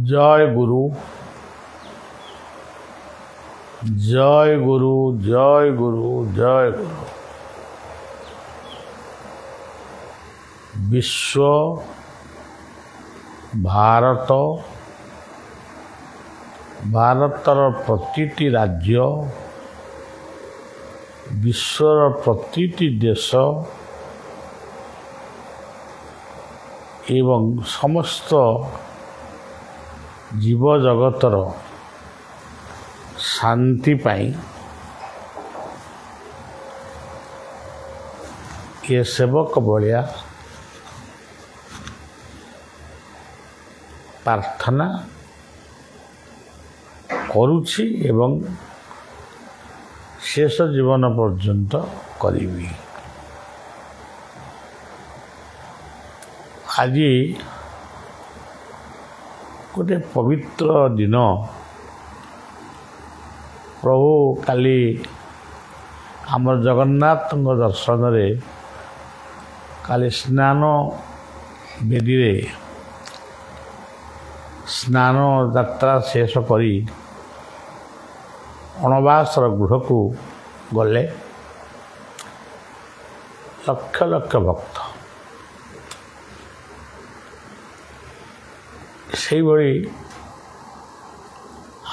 जय गुरु जय गुरु जय गुरु जय गुरु। विश्व भारतर प्रतिटी राज्य विश्वर प्रतिटी देश एवं समस्त जीव जगतर शांति पाई ये सेवक भलिया प्रार्थना करुछि एवं शेष जीवन पर्यंत करी। आज गोटे पवित्र दिन प्रभु काली आमर जगन्नाथ दर्शन रे काली स्नान बेदी रे स्नान यात्रा शेष करी अणवासर गृह को गले लक्ष लक्ष भक्त से भाई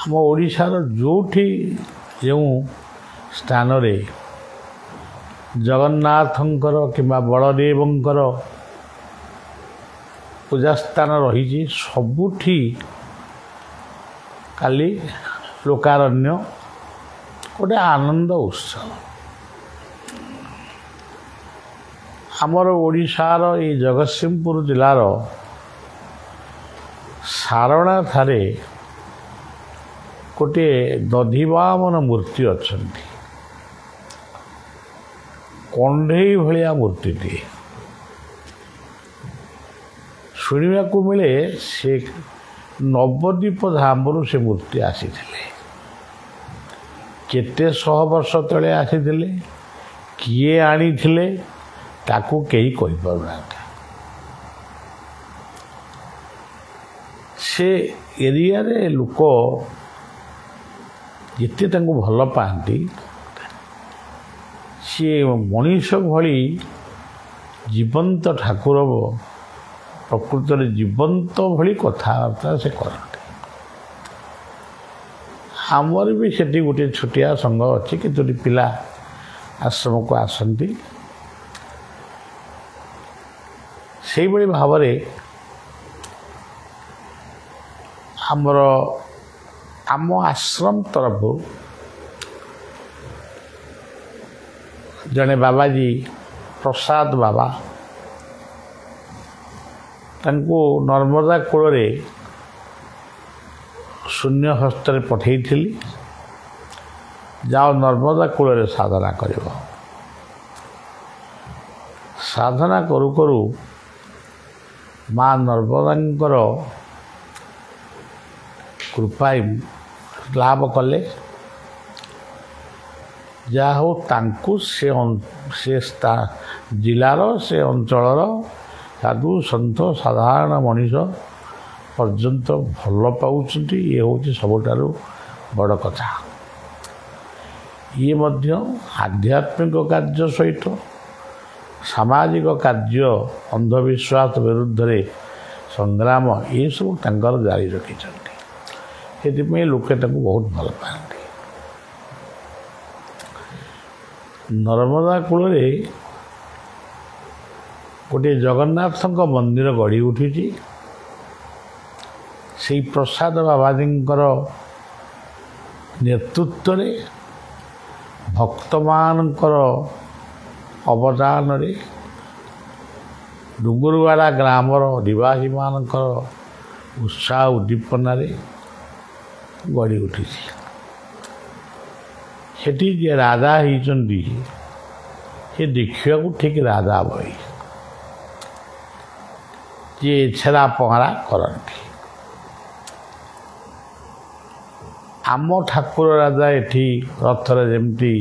आम ओडिशार जोठी जो स्थान रे जगन्नाथंकर किंबा बलदेवंकर पूजा स्थान रही सबुठी काली लोकारण्य गोटे आनंद उत्सव। आमर ओडिशार ये जगतसिंहपुर जिलार सारणा थारे गोटे दधिवामन मूर्ति अच्छी कंढई भलिया मूर्ति शुणा को मिले से नवद्वीप धामरू से मूर्ति आसी केते 100 वर्ष तले आसी किए आनी ताकू कहीं कही पारना से एरिया रे लोक जिते भल पाती सी मनीष भली जीवंत ठाकुर प्रकृत में जीवंत भली कथबार्ता से करते। आमर भी सेठी गोटे छोटिया संघ अच्छी केतोटी पिला आश्रम को आसती से भाव आमर आम आश्रम तरफ जड़े बाबाजी प्रसाद बाबा तांको नर्मदा कूल शून्य हस्त पठई जाओ नर्मदा कूल साधना कर साधना करू करू माँ नर्मदांकर कृपा लाभ कले जहा हो तांकु से जिलार से अंचलर साधु सन्थ साधारण मनीष पर्यंत भल पाउछंती ये हूँ सबुठारु बड़ कथा। ये मध्य आध्यात्मिक कार्य सहित सामाजिक कार्य अंधविश्वास विरुद्ध रे संग्राम ये सब तांकर जारी रखिछंती से लोके बहुत भल पाती। नर्मदा कूल गोटे जगन्नाथ मंदिर गढ़ी उठी से प्रसाद बाबाजी नेतृत्व रे भक्त मानकर अवदान रे डुंगरवाड़ा ग्रामर अधिवासी मानकर उत्साह उद्दीपना रे गढ़ी उठी सेठी जे राजा होती से देखा ठीक राजा भाई जे छेरा पहरा करती आम ठाकुर राजा एठी रथरे जमती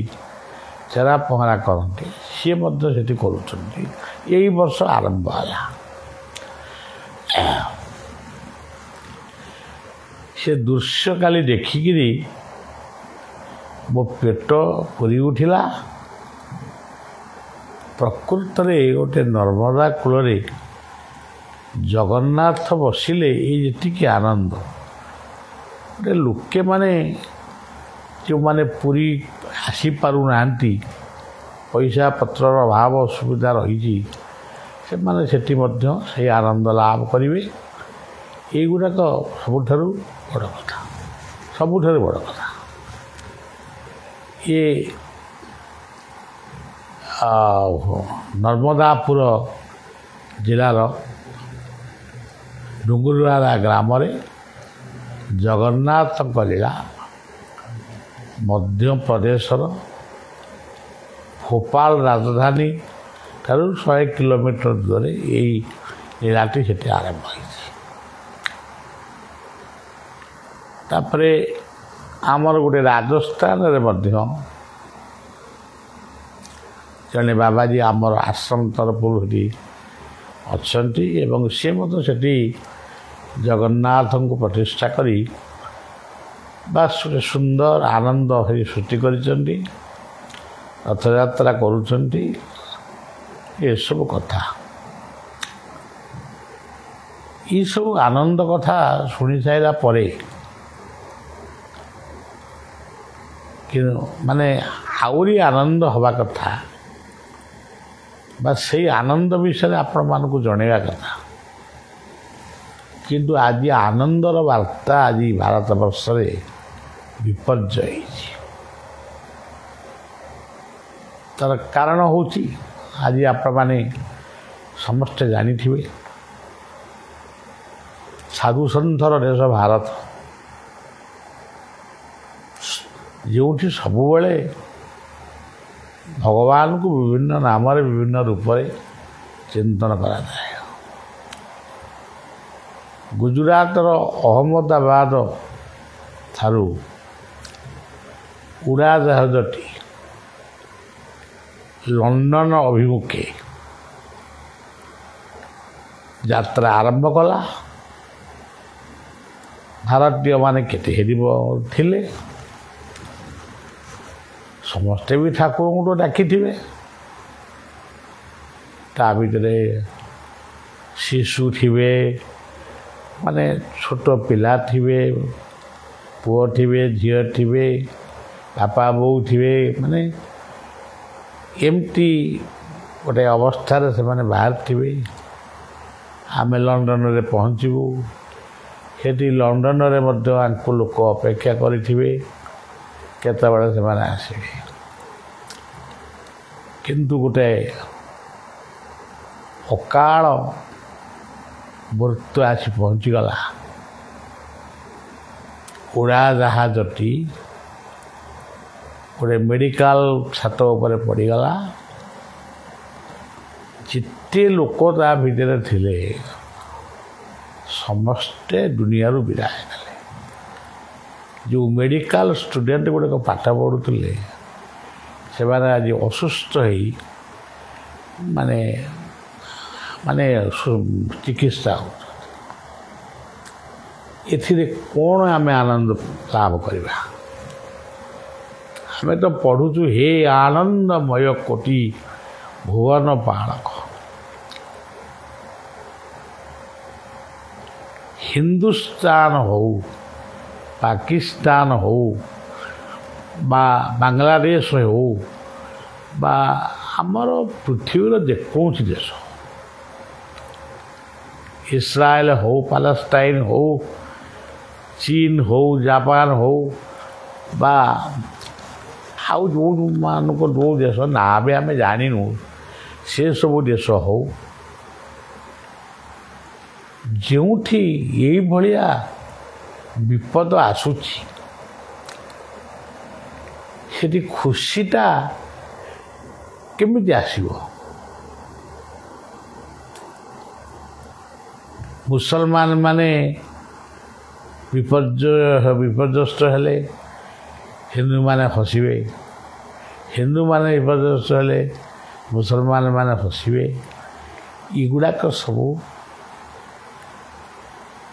छेरा पहरा करती ସିଏ ମଧ୍ୟ ସେଠି କରୁଛନ୍ତି। ଏଇ ବର୍ଷ ଆରମ୍ଭ ହେଲା। ସେ ଦୃଶ୍ୟ କାଲି ଦେଖିକିରି ମୋ ପେଟ ପୁରି ଉଠିଲା। ପ୍ରକୃତରେ ଗୋଟେ ନର୍ମଦା କୂଳରେ ଜଗନ୍ନାଥ ବସିଲେ ଏଇ ଯେତିକି ଆନନ୍ଦ, ଗୋଟେ ଲୋକେ ମାନେ ଯେଉଁମାନେ ପୁରୀ ଆସିପାରୁନାହାନ୍ତି, ପଇସା ପତ୍ରର ଅଭାବ ଅସୁବିଧା ରହିଛି, ସେମାନେ ସେଠି ମଧ୍ୟ ସେଇ ଆନନ୍ଦ ଲାଭ କରିବେ। ଏଇଗୁଡ଼ାକ ସବୁଠାରୁ ବଡ଼ କଥା, ସବୁଠାରୁ ବଡ଼ କଥା। ଇଏ ନର୍ମଦାପୁର ଜିଲ୍ଲାର ଡୁଙ୍ଗୁରୁଆରା ଗ୍ରାମରେ ଜଗନ୍ନାଥଙ୍କ ଲୀଳା ମଧ୍ୟପ୍ରଦେଶର ଭୋପାଳ ରାଜଧାନୀ ଠାରୁ 100 କିଲୋମିଟର ଦୂରରେ ଏଇ ଲୀଳାଟି ସେଠି ଆରମ୍ଭ ହୋଇଛି। ତାପରେ ଆମର ଗୋଟେ ରାଜସ୍ଥାନରେ ମଧ୍ୟ ଜଣେ ବାବାଜୀ ଆମର ଆଶ୍ରମ ତରଫରୁ ସେଠି ଅଛନ୍ତି ଏବଂ ସେ ମଧ୍ୟ ସେଠି ଜଗନ୍ନାଥଙ୍କୁ ପ୍ରତିଷ୍ଠା କରି ବାସ୍ ଗୋଟେ ସୁନ୍ଦର ଆନନ୍ଦ ସେଠି ସୃଷ୍ଟି କରିଛନ୍ତି, ରଥଯାତ୍ରା କରୁଛନ୍ତି। ଏସବୁ କଥା, ଏସବୁ ଆନନ୍ଦ କଥା ଶୁଣି ସାରିଲା ପରେ ମାନେ ଆହୁରି ଆନନ୍ଦ ହେବା କଥା ବା ସେଇ ଆନନ୍ଦ ବିଷୟରେ ଆପଣମାନଙ୍କୁ ଜଣାଇବା କଥା। କିନ୍ତୁ ଆଜି ଆନନ୍ଦର ବାର୍ତ୍ତା ଆଜି ଭାରତ ବର୍ଷରେ ବିପର୍ଯ୍ୟୟ ହେଇଛି। ତାର କାରଣ ହେଉଛି ଆଜି ଆପଣମାନେ ସମସ୍ତେ ଜାଣିଥିବେ, ସାଧୁସନ୍ଥର ଦେଶ ଭାରତ, ଯେଉଁଠି ସବୁବେଳେ ଭଗବାନଙ୍କୁ ବିଭିନ୍ନ ନାମରେ ବିଭିନ୍ନ ରୂପରେ ଚିନ୍ତନ କରାଯାଏ। ଗୁଜୁରାଟର ଅହମ୍ମଦାବାଦ ଠାରୁ ଉଡ଼ାଜାହାଜଟି ଲଣ୍ଡନ ଅଭିମୁଖେ ଯାତ୍ରା ଆରମ୍ଭ କଲା। ଭାରତୀୟମାନେ କେତେ ଥିଲେ, ସମସ୍ତେ ବି ଠାକୁରଙ୍କୁ ଡାକିଥିବେ। ତା ଭିତରେ ଶିଶୁ ଥିବେ, ମାନେ ଛୋଟ ପିଲା ଥିବେ, ପୁଅ ଥିବେ, ଝିଅ ଥିବେ, ବାପା ବୋଉ ଥିବେ, ମାନେ ଏମିତି ଗୋଟେ ଅବସ୍ଥାରେ ସେମାନେ ବାହାରିଥିବେ। ଆମେ ଲଣ୍ଡନରେ ପହଞ୍ଚିବୁ, ସେଠି ଲଣ୍ଡନରେ ମଧ୍ୟ ଆଙ୍କୁ ଲୋକ ଅପେକ୍ଷା କରିଥିବେ କେତେବେଳେ ସେମାନେ ଆସିବେ। କିନ୍ତୁ ଗୋଟେ ଅକାଳ ମୃତ୍ୟୁ ଆସି ପହଞ୍ଚିଗଲା। ଉଡ଼ାଜାହାଜଟି ଗୋଟେ ମେଡ଼ିକାଲ ଛାତ ଉପରେ ପଡ଼ିଗଲା। ଯେତେ ଲୋକ ତା ଭିତରେ ଥିଲେ ସମସ୍ତେ ଦୁନିଆରୁ ବିଦାୟ ନେଲେ। ଯେଉଁ ମେଡ଼ିକାଲ ଷ୍ଟୁଡେଣ୍ଟ ଗୁଡ଼ିକ ପାଠ ପଢ଼ୁଥିଲେ ସେମାନେ ଆଜି ଅସୁସ୍ଥ ହେଇ ମାନେ ଚିକିତ୍ସା ହେଉଛନ୍ତି। ଏଥିରେ କ'ଣ ଆମେ ଆନନ୍ଦ ଲାଭ କରିବା? ଆମେ ତ ପଢ଼ୁଛୁ ହେ ଆନନ୍ଦମୟ କୋଟି ଭୁବନ ପାଳକ। ହିନ୍ଦୁସ୍ତାନ ହଉ, ପାକିସ୍ତାନ ହଉ ବା ବାଂଲାଦେଶ ହଉ ବା ଆମର ପୃଥିବୀର ଯେକୌଣସି ଦେଶ, ଇସ୍ରାଏଲ ହଉ, ପାଲେଷ୍ଟାଇନ ହଉ, ଚୀନ ହଉ, ଜାପାନ ହଉ ବା ଆଉ ଯେଉଁମାନଙ୍କ ଯେଉଁ ଦେଶ ନାଁ ବି ଆମେ ଜାଣିନୁ, ସେସବୁ ଦେଶ ହଉ, ଯେଉଁଠି ଏଇଭଳିଆ ବିପଦ ଆସୁଛି ସେଠି ଖୁସିଟା କେମିତି ଆସିବ? ମୁସଲମାନ ମାନେ ବିପର୍ଯ୍ୟସ୍ତ ହେଲେ ହିନ୍ଦୁମାନେ ହସିବେ, ହିନ୍ଦୁମାନେ ବିପର୍ଯ୍ୟସ୍ତ ହେଲେ ମୁସଲମାନ ମାନେ ହସିବେ। ଏଗୁଡ଼ାକ ସବୁ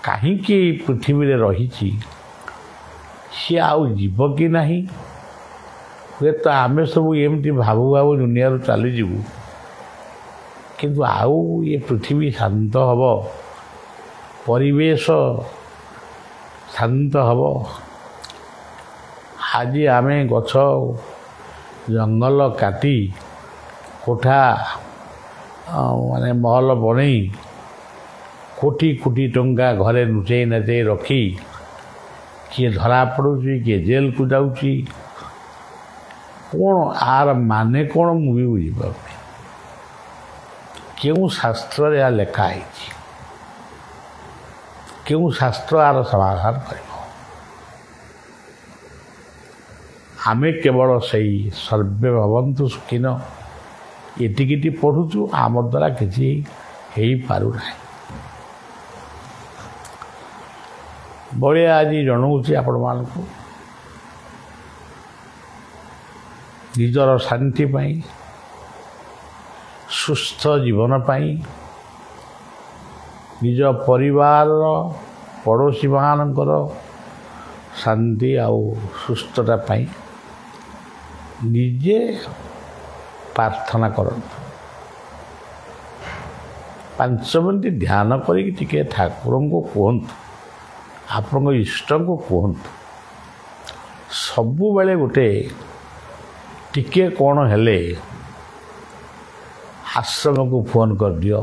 କାହିଁକି ପୃଥିବୀରେ ରହିଛି, ସିଏ ଆଉ ଯିବ କି ନାହିଁ? ହୁଏତ ଆମେ ସବୁ ଏମିତି ଭାବୁ ଭାବୁ ଦୁନିଆରୁ ଚାଲିଯିବୁ, କିନ୍ତୁ ଆଉ ଏ ପୃଥିବୀ ଶାନ୍ତ ହେବ, ପରିବେଶ ଶାନ୍ତ ହେବ। ଆଜି ଆମେ ଗଛ ଜଙ୍ଗଲ କାଟି କୋଠା ମାନେ ମହଲ ବନେଇ କୋଟି କୋଟି ଟଙ୍କା ଘରେ ଲୁଚେଇ ନାଚେଇ ରଖି କିଏ ଧରା ପଡ଼ୁଛି, କିଏ ଜେଲକୁ ଯାଉଛି। କ'ଣ ଆର ମାନେ କ'ଣ ମୁଁ ବି ବୁଝିପାରୁନି। କେଉଁ ଶାସ୍ତ୍ରରେ ଏହା ଲେଖା ହେଇଛି? କେଉଁ ଶାସ୍ତ୍ର ଆର ସମାଧାନ କରିବ? ଆମେ କେବଳ ସେଇ ସର୍ବେ ଭବନ୍ତୁ ସୁଖିନ ଏତିକିଟି ପଢ଼ୁଛୁ, ଆମ ଦ୍ୱାରା କିଛି ହେଇପାରୁନାହିଁ। ବଳିଆ ଆଜି ଜଣାଉଛି ଆପଣମାନଙ୍କୁ ନିଜର ଶାନ୍ତି ପାଇଁ, ସୁସ୍ଥ ଜୀବନ ପାଇଁ, ନିଜ ପରିବାରର ପଡ଼ୋଶୀମାନଙ୍କର ଶାନ୍ତି ଆଉ ସୁସ୍ଥତା ପାଇଁ ନିଜେ ପ୍ରାର୍ଥନା କରନ୍ତୁ। 5 ମିନିଟ୍ ଧ୍ୟାନ କରିକି ଟିକେ ଠାକୁରଙ୍କୁ କୁହନ୍ତୁ, ଆପଣଙ୍କ ଇଷ୍ଟଙ୍କୁ କୁହନ୍ତୁ। ସବୁବେଳେ ଗୋଟେ ଟିକେ କ'ଣ ହେଲେ ଆଶ୍ରମକୁ ଫୋନ୍ କରିଦିଅ,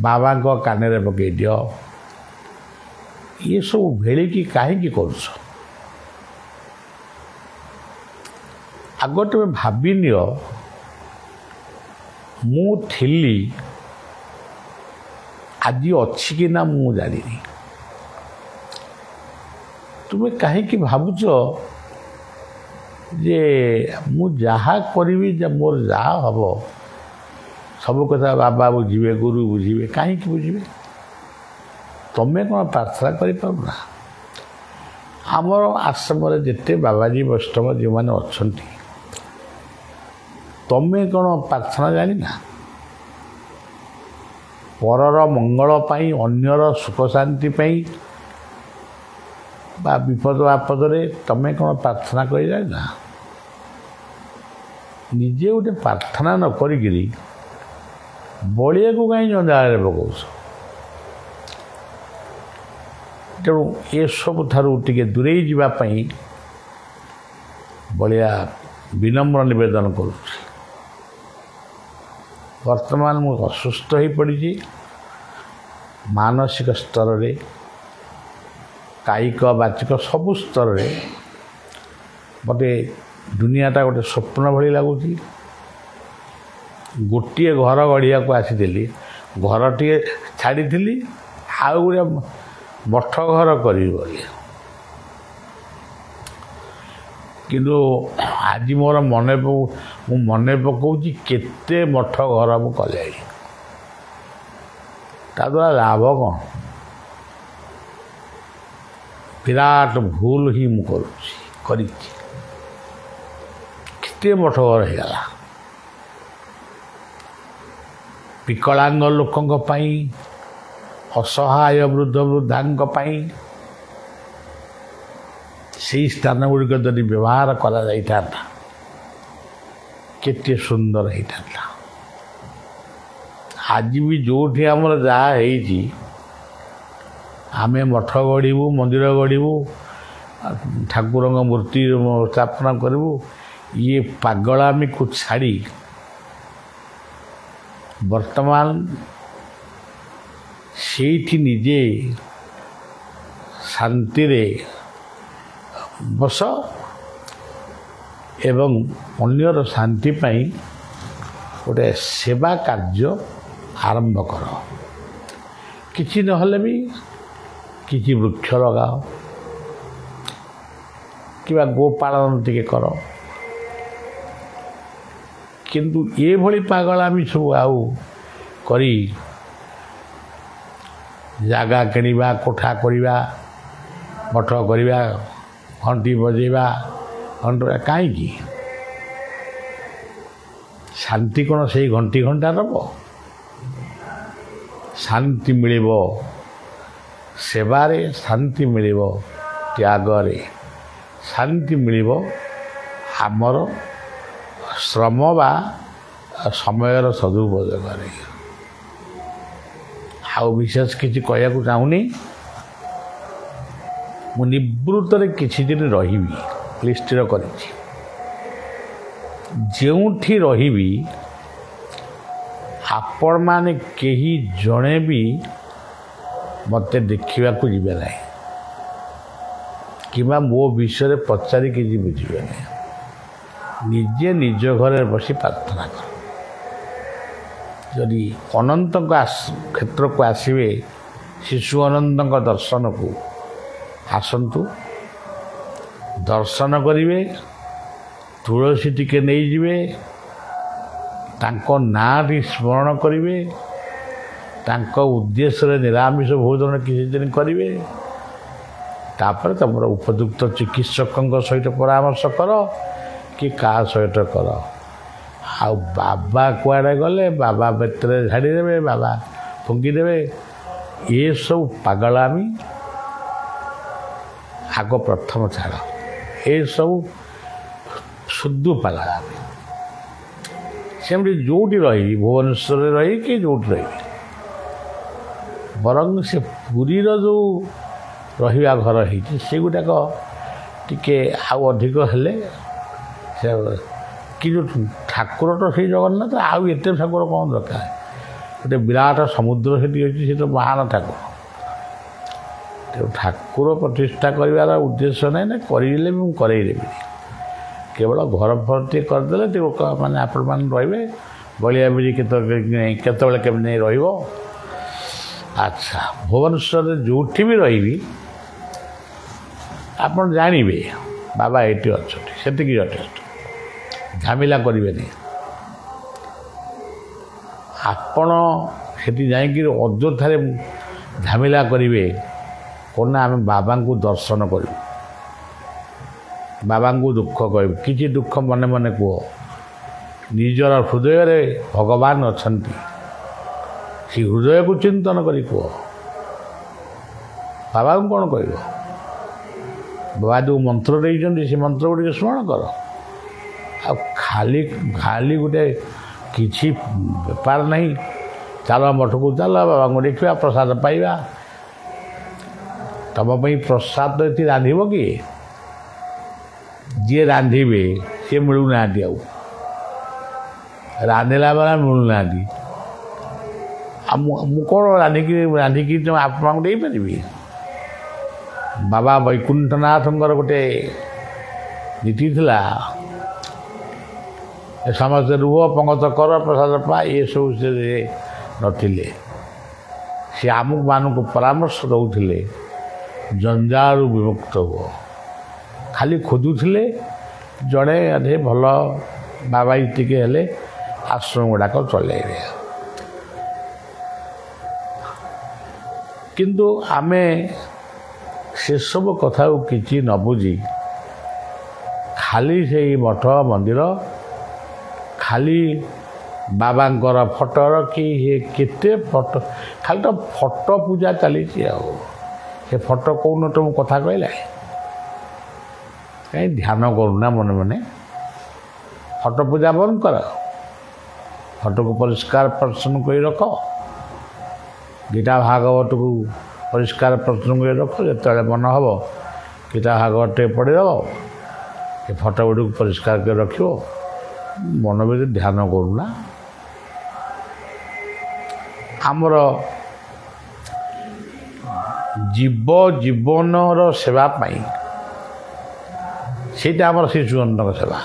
ବାବାଙ୍କ କାନରେ ପକାଇ ଦିଅ। ଏସବୁ ଭେଳିକି କାହିଁକି କରୁଛ? ଆଗ ତୁମେ ଭାବିନିଅ, ମୁଁ ଥିଲି, ଆଜି ଅଛି କି ନା ମୁଁ ଜାଣିନି। ତୁମେ କାହିଁକି ଭାବୁଛ ଯେ ମୁଁ ଯାହା କରିବି, ମୋର ଯାହା ହେବ ସବୁ କଥା ବାବା ବୁଝିବେ, ଗୁରୁ ବୁଝିବେ? କାହିଁକି ବୁଝିବେ? ତମେ କ'ଣ ପ୍ରାର୍ଥନା କରିପାରୁନା? ଆମର ଆଶ୍ରମରେ ଯେତେ ବାବାଜୀ ବୈଷ୍ଣବ ଯେଉଁମାନେ ଅଛନ୍ତି, ତମେ କ'ଣ ପ୍ରାର୍ଥନା ଜାଣିନା? ପରର ମଙ୍ଗଳ ପାଇଁ, ଅନ୍ୟର ସୁଖ ଶାନ୍ତି ପାଇଁ ବା ବିପଦ ଆପଦରେ ତମେ କ'ଣ ପ୍ରାର୍ଥନା କରି ଜାଣିନା? ନିଜେ ଗୋଟେ ପ୍ରାର୍ଥନା ନ କରିକିରି ବଳିଆକୁ କାହିଁ ଜଞ୍ଜାଳରେ ପକାଉଛ? ତେଣୁ ଏସବୁ ଠାରୁ ଟିକେ ଦୂରେଇ ଯିବା ପାଇଁ ବଳିଆ ବିନମ୍ର ନିବେଦନ କରୁଛି। ବର୍ତ୍ତମାନ ମୁଁ ଅସୁସ୍ଥ ହୋଇପଡ଼ିଛି, ମାନସିକ ସ୍ତରରେ, କାୟିକ ବାଚିକ ସବୁ ସ୍ତରରେ ମୋତେ ଦୁନିଆଟା ଗୋଟେ ସ୍ୱପ୍ନ ଭଳି ଲାଗୁଛି। ଗୋଟିଏ ଘର ଗଢ଼ିବାକୁ ଆସିଥିଲି, ଘରଟିଏ ଛାଡ଼ିଥିଲି, ଆଉ ଗୋଟେ ମଠ ଘର କରିବି ବୋଲି। କିନ୍ତୁ ଆଜି ମୋର ମୁଁ ମନେ ପକାଉଛି କେତେ ମଠ ଘର ମୁଁ କଲେଣି। ତା ଦ୍ୱାରା ଲାଭ କ'ଣ? ବିରାଟ ଭୁଲ ହିଁ ମୁଁ କରିଛି। କେତେ ମଠ ଘର ହେଇଗଲା। ବିକଳାଙ୍ଗ ଲୋକଙ୍କ ପାଇଁ, ଅସହାୟ ବୃଦ୍ଧ ବୃଦ୍ଧାଙ୍କ ପାଇଁ ସେହି ସ୍ଥାନ ଗୁଡ଼ିକ ଯଦି ବ୍ୟବହାର କରାଯାଇଥାନ୍ତା, କେତେ ସୁନ୍ଦର ହେଇଥାନ୍ତା। ଆଜି ବି ଯେଉଁଠି ଆମର ଯାହା ହେଇଛି, ଆମେ ମଠ ଗଢ଼ିବୁ, ମନ୍ଦିର ଗଢ଼ିବୁ, ଠାକୁରଙ୍କ ମୂର୍ତ୍ତି ସ୍ଥାପନା କରିବୁ, ଇଏ ପାଗଳାମିକୁ ଛାଡ଼ି ବର୍ତ୍ତମାନ ସେଇଠି ନିଜେ ଶାନ୍ତିରେ ବସ ଏବଂ ଅନ୍ୟର ଶାନ୍ତି ପାଇଁ ଗୋଟେ ସେବା କାର୍ଯ୍ୟ ଆରମ୍ଭ କର। କିଛି ନହେଲେ ବି କିଛି ବୃକ୍ଷ ଲଗାଅ କିମ୍ବା ଗୋପାଳନ ଟିକେ କର। କିନ୍ତୁ ଏଭଳି ପାଗଳାମି ସବୁ ଆଉ କରି ଜାଗା କିଣିବା, କୋଠା କରିବା, ମଠ କରିବା, ଘଣ୍ଟି ବଜେଇବା, କାହିଁକି? ଶାନ୍ତି କ'ଣ ସେଇ ଘଣ୍ଟି ଘଣ୍ଟା ଦେବ? ଶାନ୍ତି ମିଳିବ ସେବାରେ, ଶାନ୍ତି ମିଳିବ ତ୍ୟାଗରେ, ଶାନ୍ତି ମିଳିବ ଆମର ଶ୍ରମ ବା ସମୟର ସଦୁପଯୋଗରେ। ଆଉ ବିଶେଷ କିଛି କହିବାକୁ ଚାହୁଁନି। ମୁଁ ନିବୃତ୍ତରେ କିଛି ଦିନ ରହିବି ବୋଲି ସ୍ଥିର କରିଛି। ଯେଉଁଠି ରହିବି ଆପଣମାନେ କେହି ଜଣେ ବି ମୋତେ ଦେଖିବାକୁ ଯିବେ ନାହିଁ କିମ୍ବା ମୋ ବିଷୟରେ ପଚାରି କିଛି ବୁଝିବେ ନାହିଁ। ନିଜେ ନିଜ ଘରେ ବସି ପ୍ରାର୍ଥନା କର। ଯଦି ଅନନ୍ତଙ୍କ କ୍ଷେତ୍ରକୁ ଆସିବେ, ଶିଶୁ ଅନନ୍ତଙ୍କ ଦର୍ଶନକୁ ଆସନ୍ତୁ, ଦର୍ଶନ କରିବେ, ତୁଳସୀ ଟିକେ ନେଇଯିବେ, ତାଙ୍କ ନାଁଟି ସ୍ମରଣ କରିବେ, ତାଙ୍କ ଉଦ୍ଦେଶ୍ୟରେ ନିରାମିଷ ଭୋଜନ କିଛି ଦିନ କରିବେ। ତାପରେ ତୁମର ଉପଯୁକ୍ତ ଚିକିତ୍ସକଙ୍କ ସହିତ ପରାମର୍ଶ କର କି କାହା ସହିତ କର। ଆଉ ବାବା କୁଆଡ଼େ ଗଲେ, ବାବା ବେତରେ ଝାଡ଼ିଦେବେ, ବାବା ଫୁଙ୍କିଦେବେ, ଏସବୁ ପାଗଳାମି ଆଗ ପ୍ରଥମ ଛାଡ଼। ଏସବୁ ଶୁଦ୍ଧ ପାଗଳାମି। ସେମିତି ଯେଉଁଠି ରହିବି, ଭୁବନେଶ୍ୱରରେ ରହିବି କି ଯେଉଁଠି ରହିବି, ବରଂ ସେ ପୁରୀର ଯେଉଁ ରହିବା ଘର ହେଇଛି ସେଗୁଡ଼ାକ ଟିକେ ଆଉ ଅଧିକ ହେଲେ ସେ କି ଯେଉଁ ଠାକୁର ତ ସେଇ ଜଗନ୍ନାଥ, ଆଉ ଏତେ ଠାକୁର କ'ଣ ଦରକାର? ଗୋଟେ ବିରାଟ ସମୁଦ୍ର ସେଠି ଅଛି, ସେ ତ ମହାନ ଠାକୁର। ତେଣୁ ଠାକୁର ପ୍ରତିଷ୍ଠା କରିବାର ଉଦ୍ଦେଶ୍ୟ ନାହିଁ, ନା କରିଲେ ବି ମୁଁ କରେଇଦେବି। କେବଳ ଘର ଫର ଟିକେ କରିଦେଲେ ମାନେ ଆପଣମାନେ ରହିବେ, ବଳିଆ ବିରି କେତେବେଳେ କେମିତି ନେଇ ରହିବ। ଆଚ୍ଛା, ଭୁବନେଶ୍ୱରରେ ଯେଉଁଠି ବି ରହିବି ଆପଣ ଜାଣିବେ ବାବା ଏଇଠି ଅଛନ୍ତି, ସେତିକି ଯଥେଷ୍ଟ। ଝାମିଲା କରିବେନି। ଆପଣ ସେଠି ଯାଇକିରି ଅଯଥାରେ ଝାମିଲା କରିବେ କ'ଣ ନା ଆମେ ବାବାଙ୍କୁ ଦର୍ଶନ କରିବୁ, ବାବାଙ୍କୁ ଦୁଃଖ କହିବୁ। କିଛି ଦୁଃଖ ମନେ ମନେ କୁହ, ନିଜର ହୃଦୟରେ ଭଗବାନ ଅଛନ୍ତି, ସେ ହୃଦୟକୁ ଚିନ୍ତନ କରି କୁହ। ବାବାଙ୍କୁ କ'ଣ କହିବ? ବାବା ଯେଉଁ ମନ୍ତ୍ର ଦେଇଛନ୍ତି ସେ ମନ୍ତ୍ର ଗୁଡ଼ିକ ସ୍ମରଣ କର। ଆଉ ଖାଲି ଗୋଟେ କିଛି ବେପାର ନାହିଁ, ଚାଲ ମଠକୁ ଚାଲ, ବାବାଙ୍କୁ ଦେଖିବା, ପ୍ରସାଦ ପାଇବା। ତମ ପାଇଁ ପ୍ରସାଦ ଏଠି ରାନ୍ଧିବ କିଏ? ଯିଏ ରାନ୍ଧିବେ ସିଏ ମିଳୁନାହାନ୍ତି, ଆଉ ରାନ୍ଧିଲା ବେଳେ ମିଳୁନାହାନ୍ତି। ଆଉ ମୁଁ କ'ଣ ରାନ୍ଧିକି ଆପଣଙ୍କୁ ଦେଇପାରିବି? ବାବା ବୈକୁଣ୍ଠନାଥଙ୍କର ଗୋଟେ ନୀତି ଥିଲା, ସମସ୍ତେ ରୁହ, ପଙ୍ଗତ କର, ପ୍ରସାଦ ପା, ଏସବୁ ସେ ନଥିଲେ। ସେ ଆମମାନଙ୍କୁ ପରାମର୍ଶ ଦେଉଥିଲେ, ଜଞ୍ଜାଳରୁ ବିମୁକ୍ତ ହୁଅ। ଖାଲି ଖୋଜୁଥିଲେ ଜଣେ ଅଧେ ଭଲ ବାବା ଟିକେ ହେଲେ ଆଶ୍ରମ ଗୁଡ଼ାକ ଚଲେଇବେ। କିନ୍ତୁ ଆମେ ସେସବୁ କଥାକୁ କିଛି ନ ବୁଝି ଖାଲି ସେଇ ମଠ ମନ୍ଦିର, ଖାଲି ବାବାଙ୍କର ଫଟୋ ରଖି କେତେ ଫଟୋ, ଖାଲି ତ ଫଟୋ ପୂଜା ଚାଲିଛି। ଆଉ ସେ ଫଟୋ କେଉଁନ ତ ମୁଁ କଥା କହିଲା, କାହିଁ ଧ୍ୟାନ କରୁନା ମନେ ମନେ? ଫଟୋ ପୂଜା ବନ୍ଦ କର, ଫଟୋକୁ ପରିଷ୍କାର ପରିଚ୍ଛନ୍ନ କରି ରଖ, ଗୀତା ଭାଗବତକୁ ପରିଷ୍କାର ପରିଚ୍ଛନ୍ନ କରି ରଖ। ଯେତେବେଳେ ମନ ହେବ ଗୀତା ଭାଗବତଟେ ପଢ଼ିଦେବ, ଏ ଫଟୋ ଗୁଡ଼ିକୁ ପରିଷ୍କାର କରି ରଖିବ। ମନ ଭିତରେ ଧ୍ୟାନ କରୁନା। ଆମର ଜୀବନର ସେବା ପାଇଁ ସେଇଟା ଆମର ଶିଶୁମାନଙ୍କ ସେବା।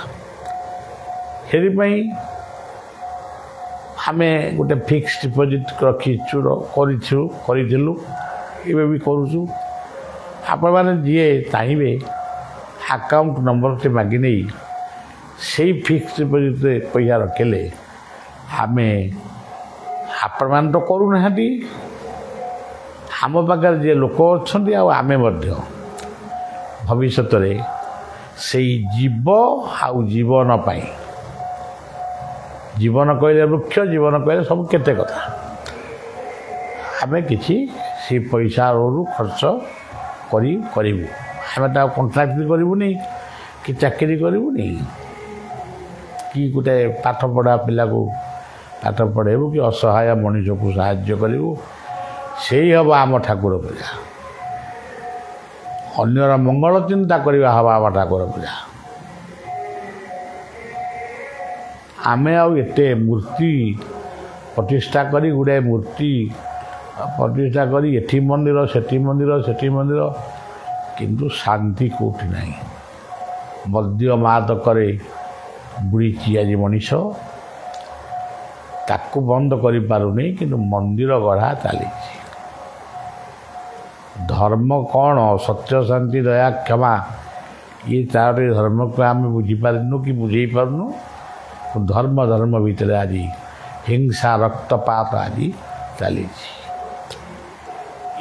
ସେଥିପାଇଁ ଆମେ ଗୋଟେ ଫିକ୍ସଡ୍ ଡିପୋଜିଟ୍ କରିଥିଲୁ, ଏବେ ବି କରୁଛୁ। ଆପଣମାନେ ଯିଏ ଚାହିଁବେ ଆକାଉଣ୍ଟ ନମ୍ବରଟି ମାଗି ନେଇ ସେଇ ଫିକ୍ସଡ୍ ଡିପୋଜିଟ୍ରେ ପଇସା ରଖିଲେ ଆମେ, ଆପଣମାନେ ତ କରୁନାହାନ୍ତି, ଆମ ପାଖରେ ଯିଏ ଲୋକ ଅଛନ୍ତି ଆଉ ଆମେ ମଧ୍ୟ ଭବିଷ୍ୟତରେ ସେଇ ଜୀବ ଆଉ ଜୀବନ ପାଇଁ ଜୀବନ କହିଲେ ବୃକ୍ଷ, ଜୀବନ କହିଲେ ସବୁ କେତେ କଥା। ଆମେ କିଛି ସେ ପଇସାରୁ ଖର୍ଚ୍ଚ କରିବୁ। ଆମେ ତାକୁ କଣ୍ଟ୍ରାକ୍ଟ କରିବୁନି କି ଚାକିରି କରିବୁନି କି ଗୋଟେ ପାଠ ପଢ଼ା ପିଲାକୁ ପାଠ ପଢ଼େଇବୁ କି ଅସହାୟ ମଣିଷକୁ ସାହାଯ୍ୟ କରିବୁ। ସେଇ ହେବ ଆମ ଠାକୁର ପୂଜା। ଅନ୍ୟର ମଙ୍ଗଳ ଚିନ୍ତା କରିବା ହେବ ଆମ ଠାକୁର ପୂଜା। ଆମେ ଆଉ ଏତେ ମୂର୍ତ୍ତି ପ୍ରତିଷ୍ଠା କରି ଗୁଡ଼ାଏ ମୂର୍ତ୍ତି ପ୍ରତିଷ୍ଠା କରି ଏଠି ମନ୍ଦିର ସେଠି ମନ୍ଦିର କିନ୍ତୁ ଶାନ୍ତି କେଉଁଠି ନାହିଁ। ମଦ୍ୟ ମାଦକରେ ବୁଡ଼ିଛି ଆଜି ମଣିଷ, ତାକୁ ବନ୍ଦ କରିପାରୁନି କିନ୍ତୁ ମନ୍ଦିର ଗଢ଼ା ଚାଲିଛି। ଧର୍ମ କ'ଣ? ସତ୍ୟ, ଶାନ୍ତି, ଦୟା, କ୍ଷମା, ଇଏ ଚାରୋଟି ଧର୍ମକୁ ଆମେ ବୁଝିପାରିନୁ କି ବୁଝେଇ ପାରୁନୁ। ଧର୍ମ ଭିତରେ ଆଜି ହିଂସା ରକ୍ତପାତ ଆଜି ଚାଲିଛି।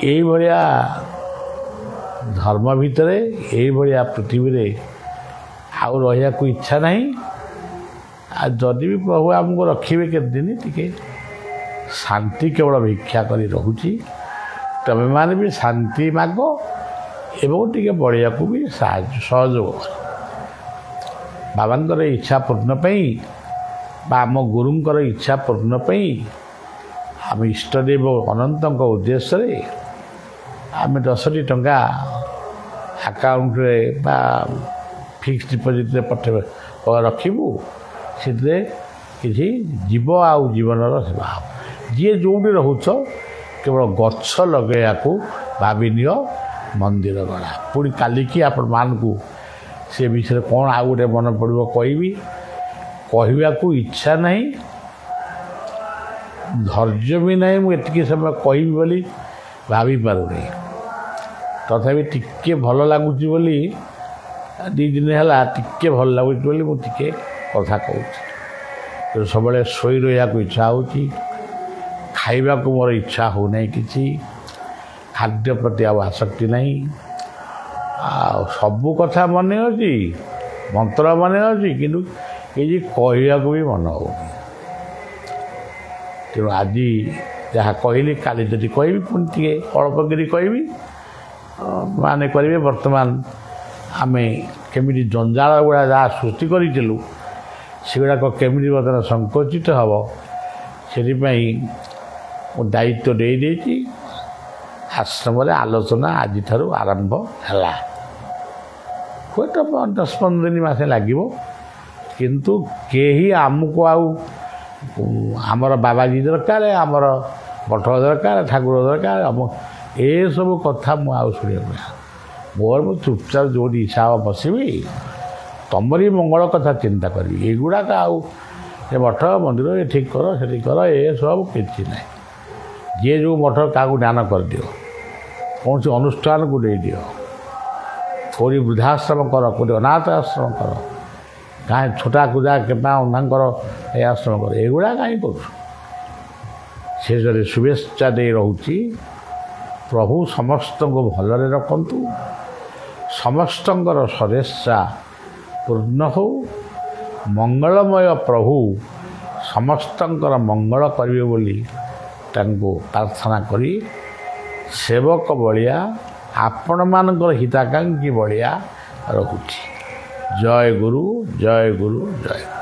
ଏଇଭଳିଆ ଧର୍ମ ଭିତରେ, ଏଇଭଳିଆ ପୃଥିବୀରେ ଆଉ ରହିବାକୁ ଇଚ୍ଛା ନାହିଁ। ଆଉ ଯଦି ବି ପ୍ରଭୁ ଆମକୁ ରଖିବେ କେତେଦିନ, ଟିକେ ଶାନ୍ତି କେବଳ ଭିକ୍ଷା କରି ରହୁଛି। ତମେମାନେ ବି ଶାନ୍ତି ମାଗ ଏବଂ ଟିକେ ବଢ଼ିବାକୁ ବି ସହଯୋଗ କର। ବାବାଙ୍କର ଇଚ୍ଛା ପୂର୍ଣ୍ଣ ପାଇଁ ବା ଆମ ଗୁରୁଙ୍କର ଇଚ୍ଛା ପୂର୍ଣ୍ଣ ପାଇଁ ଆମେ ଇଷ୍ଟଦେବ ଅନନ୍ତଙ୍କ ଉଦ୍ଦେଶ୍ୟରେ ଆମେ 10ଟି ଟଙ୍କା ଆକାଉଣ୍ଟରେ ବା ଫିକ୍ସଡ୍ ଡିପୋଜିଟ୍ରେ ରଖିବୁ। ସେଥିରେ କିଛି ଯିବ ଆଉ ଜୀବନର ସେବା ହେବ। ଯିଏ ଯେଉଁଠି ରହୁଛ କେବଳ ଗଛ ଲଗାଇବାକୁ ଭାବିନିଅ, ମନ୍ଦିର ଗଢ଼ା। ପୁଣି କାଲିକି ଆପଣମାନଙ୍କୁ ସେ ବିଷୟରେ କ'ଣ ଆଉ ଗୋଟେ ମନେ ପଡ଼ିବ କହିବି। କହିବାକୁ ଇଚ୍ଛା ନାହିଁ, ଧୈର୍ଯ୍ୟ ବି ନାହିଁ। ମୁଁ ଏତିକି ସମୟ କହିବି ବୋଲି ଭାବିପାରୁନି। ତଥାପି ଟିକେ ଭଲ ଲାଗୁଛି ବୋଲି, 2 ଦିନ ହେଲା ଟିକେ ଭଲ ଲାଗୁଛି ବୋଲି ମୁଁ ଟିକେ କଥା କହୁଛି। ସବୁବେଳେ ଶୋଇ ରହିବାକୁ ଇଚ୍ଛା ହେଉଛି, ଖାଇବାକୁ ମୋର ଇଚ୍ଛା ହେଉନାହିଁ, କିଛି ଖାଦ୍ୟ ପ୍ରତି ଆଉ ଆସକ୍ତି ନାହିଁ। ଆଉ ସବୁ କଥା ମନେ ଅଛି, ମନ୍ତ୍ର ମନେ ଅଛି, କିନ୍ତୁ କିଛି କହିବାକୁ ବି ମନ ହେଉନି। ତେଣୁ ଆଜି ଯାହା କହିଲି, କାଲି ଯଦି କହିବି ପୁଣି ଟିକେ ଅଳ୍ପ କରି କହିବି। ମାନେ କରିବେ ବର୍ତ୍ତମାନ ଆମେ କେମିତି ଜଞ୍ଜାଳ ଗୁଡ଼ା ଯାହା ସୃଷ୍ଟି କରିଥିଲୁ ସେଗୁଡ଼ାକ କେମିତି ବର୍ତ୍ତମାନ ସଂକୁଚିତ ହେବ, ସେଥିପାଇଁ ମୁଁ ଦାୟିତ୍ୱ ଦେଇଦେଇଛି। ଆଶ୍ରମରେ ଆଲୋଚନା ଆଜିଠାରୁ ଆରମ୍ଭ ହେଲା। ହୁଏତ 10-15 ଦିନ ମାସେ ଲାଗିବ, କିନ୍ତୁ କେହି ଆମକୁ ଆଉ ଆମର ବାବାଜୀ ଦରକାର, ଆମର ମଠ ଦରକାର, ଠାକୁର ଦରକାର, ଏସବୁ କଥା ମୁଁ ଆଉ ଶୁଣିବାକୁ ନାହିଁ। ମୋର ମୁଁ ଚୁପଚାପ ଯେଉଁଠି ଇଚ୍ଛା ହେବ ବସିବି, ତମରି ମଙ୍ଗଳ କଥା ଚିନ୍ତା କରିବି। ଏଗୁଡ଼ାକ ଆଉ ଏ ମଠ ମନ୍ଦିର ଏ ଠିକ୍ କର ସେଠି କର, ଏସବୁ କିଛି ନାହିଁ। ଯିଏ ଯେଉଁ ମଠ କାହାକୁ ଦାନ କରିଦିଅ, କୌଣସି ଅନୁଷ୍ଠାନକୁ ଦେଇଦିଅ, କେଉଁଠି ବୃଦ୍ଧାଶ୍ରମ କର, କେଉଁଠି ଅନାଥ ଆଶ୍ରମ କର, କାହିଁ ଛୋଟା କୁଦା କେପା ଅନ୍ଧାଙ୍କର ଏ ଆଶ୍ରମ କର, ଏଗୁଡ଼ା କାହିଁ କରୁଛୁ? ଶେଷରେ ଶୁଭେଚ୍ଛା ଦେଇ ରହୁଛି। ପ୍ରଭୁ ସମସ୍ତଙ୍କୁ ଭଲରେ ରଖନ୍ତୁ, ସମସ୍ତଙ୍କର ସଦେଚ୍ଛା ପୂର୍ଣ୍ଣ ହେଉ, ମଙ୍ଗଳମୟ ପ୍ରଭୁ ସମସ୍ତଙ୍କର ମଙ୍ଗଳ କରିବେ ବୋଲି ତାଙ୍କୁ ପ୍ରାର୍ଥନା କରି ସେବକ ଭଳିଆ, ଆପଣମାନଙ୍କର ହିତାକାଂକ୍ଷୀ ଭଳିଆ ରହୁଛି। ଜୟ ଗୁରୁ, ଜୟ ଗୁରୁ, ଜୟ ଗୁରୁ।